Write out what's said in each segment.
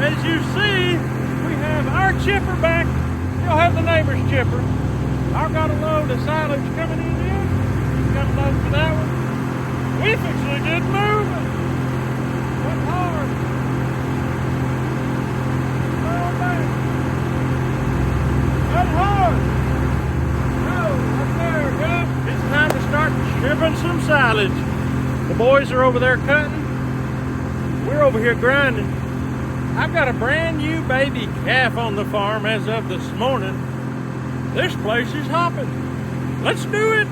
As you see, we have our chipper back. You'll have the neighbor's chipper. I've got a load of silage coming in here. Got a load for that one. We fixing to get moving. That's hard. Oh man. That's hard. Oh, up there, guys. It's time to start chipping some silage. The boys are over there cutting. We're over here grinding. I've got a brand new baby calf on the farm as of this morning. This place is hopping. Let's do it.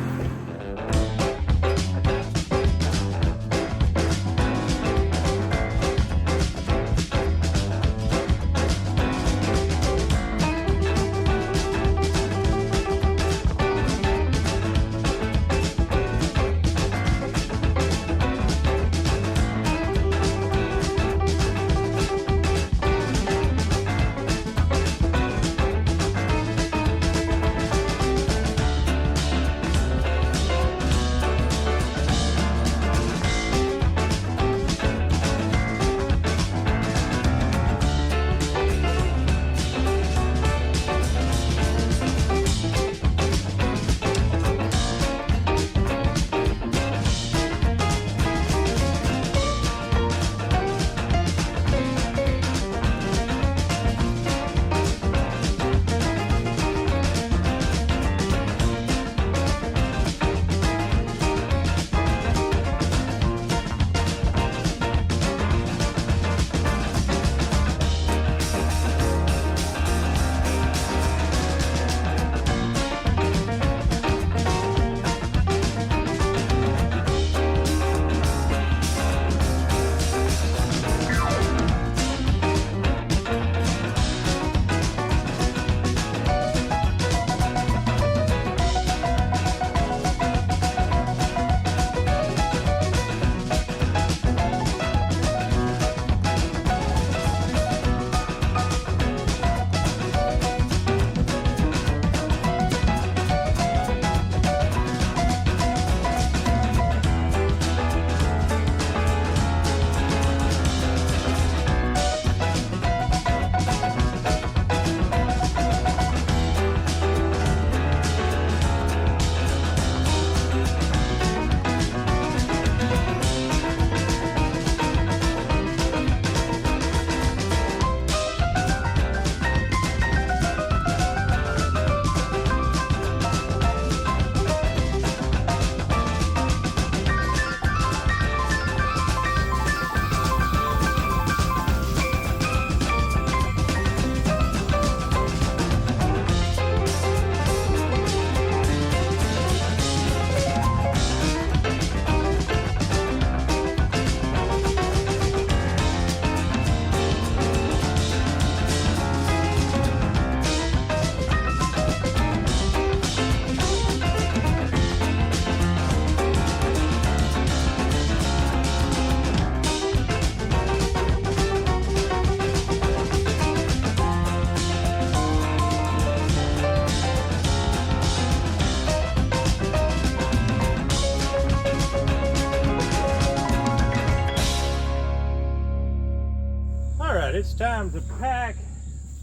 It's time to pack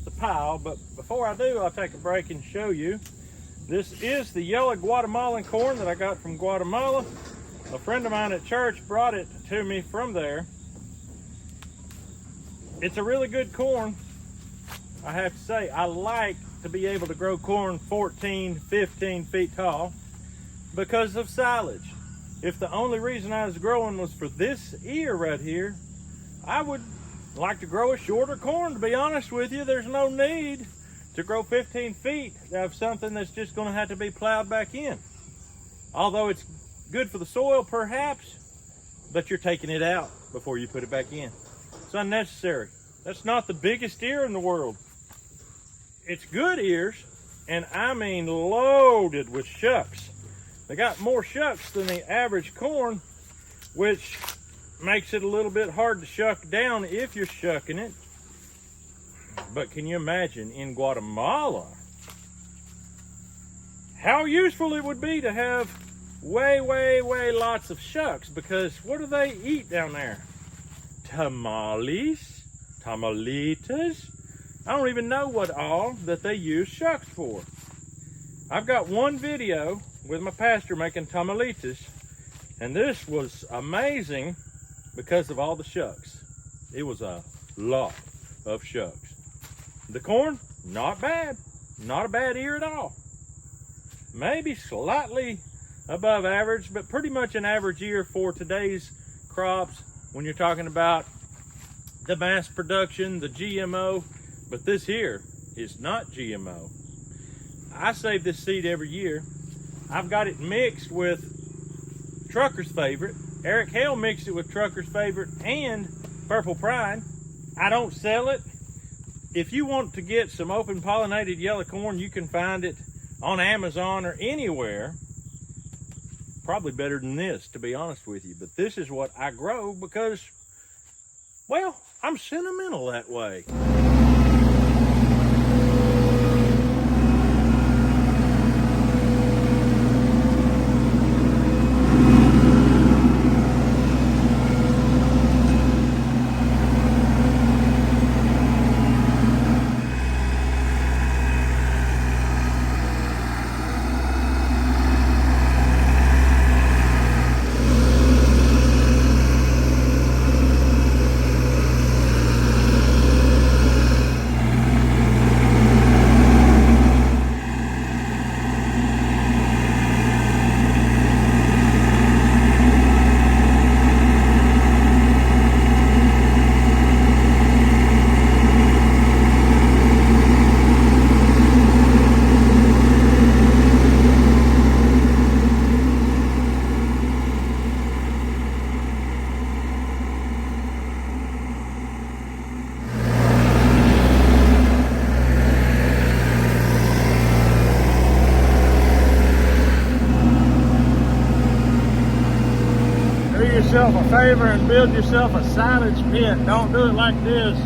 the pile, but before I do, I'll take a break and show you. This is the yellow Guatemalan corn that I got from Guatemala. A friend of mine at church brought it to me from there. It's a really good corn. I have to say, I like to be able to grow corn 14, 15 feet tall because of silage. If the only reason I was growing was for this ear right here, I would like to grow a shorter corn, to be honest with you. There's no need to grow 15 feet of something that's just going to have to be plowed back in. Although it's good for the soil perhaps, but you're taking it out before you put it back in. It's unnecessary. That's not the biggest ear in the world. It's good ears, and I mean loaded with shucks. They got more shucks than the average corn, which makes it a little bit hard to shuck down if you're shucking it. But can you imagine in Guatemala how useful it would be to have way lots of shucks? Because what do they eat down there? Tamales. tamalitas. I don't even know what all that they use shucks for. I've got one video with my pastor making tamalitas, and this was amazing because of all the shucks. It was a lot of shucks. The corn, not bad. Not a bad ear at all. Maybe slightly above average, but pretty much an average year for today's crops when you're talking about the mass production, the GMO. But this here is not GMO. I save this seed every year. I've got it mixed with Trucker's Favorite. Eric Hale mixed it with Trucker's Favorite and Purple Pride. I don't sell it. If you want to get some open pollinated yellow corn, you can find it on Amazon or anywhere. Probably better than this, to be honest with you. But this is what I grow because, well, I'm sentimental that way. Yourself a favor and build yourself a silage pit. Don't do it like this,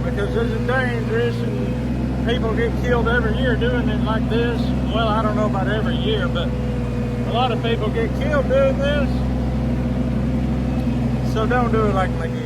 because this is dangerous and people get killed every year doing it like this. Well, I don't know about every year, but a lot of people get killed doing this. So don't do it like McGie.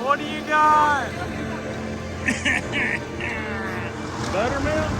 What do you got? Buttermilk?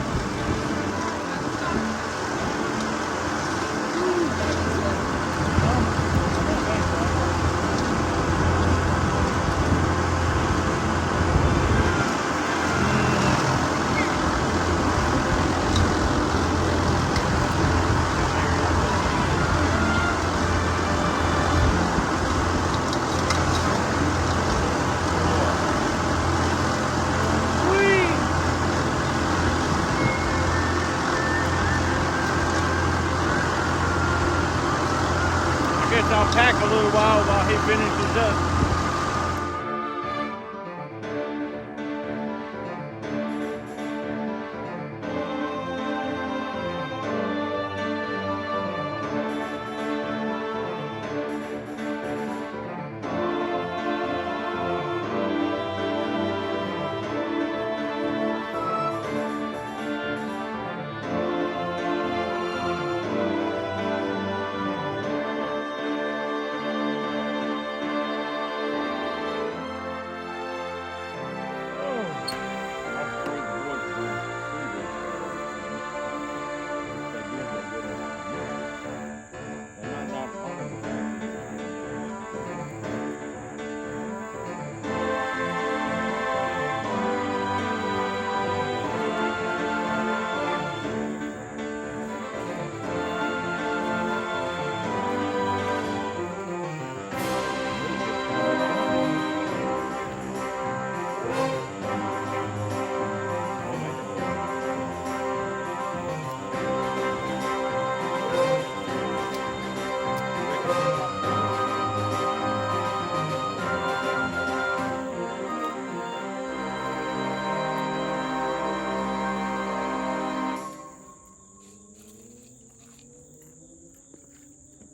I'll pack a little while he finishes up.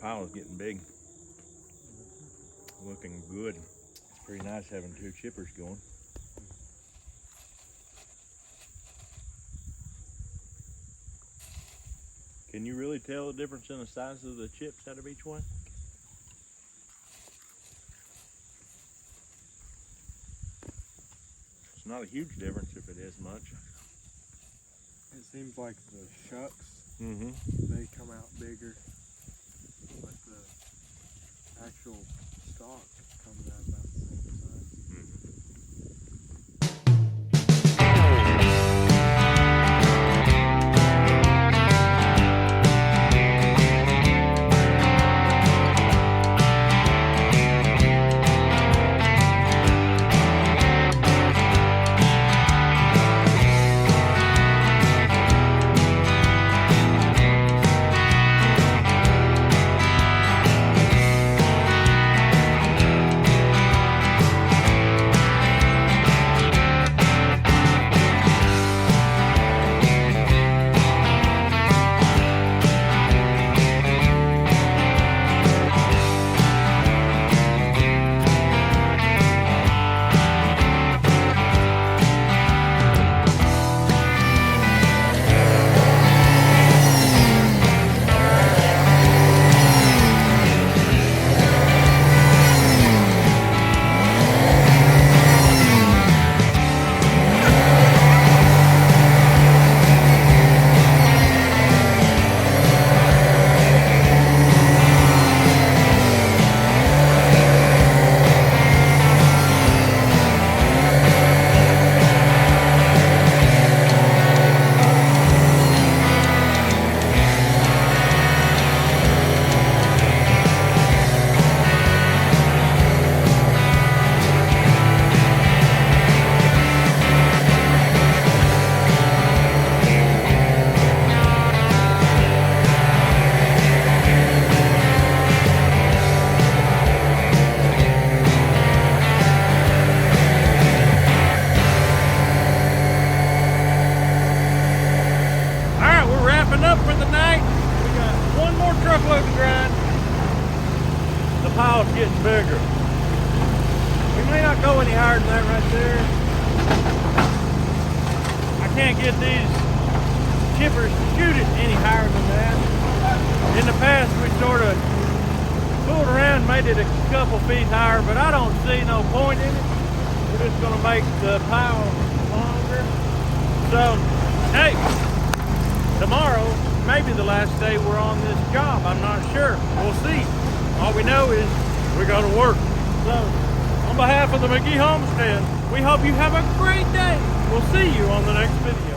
pile is getting big. Looking good. It's pretty nice having 2 chippers going. Can you really tell the difference in the size of the chips out of each one? It's not a huge difference if it is much. It seems like the shucks, Mm-hmm. they come out bigger, but the actual stalk comes out about the same size. Up for the night. We got one more truckload to grind. The pile's getting bigger. We may not go any higher than that right there. I can't get these chippers to shoot it any higher than that. In the past we sort of fooled around and made it a couple feet higher, but I don't see no point in it. We're just gonna make the pile longer. So, hey, tomorrow may be the last day we're on this job. I'm not sure. We'll see. All we know is we go to work. So, on behalf of the McGie Homestead, we hope you have a great day. We'll see you on the next video.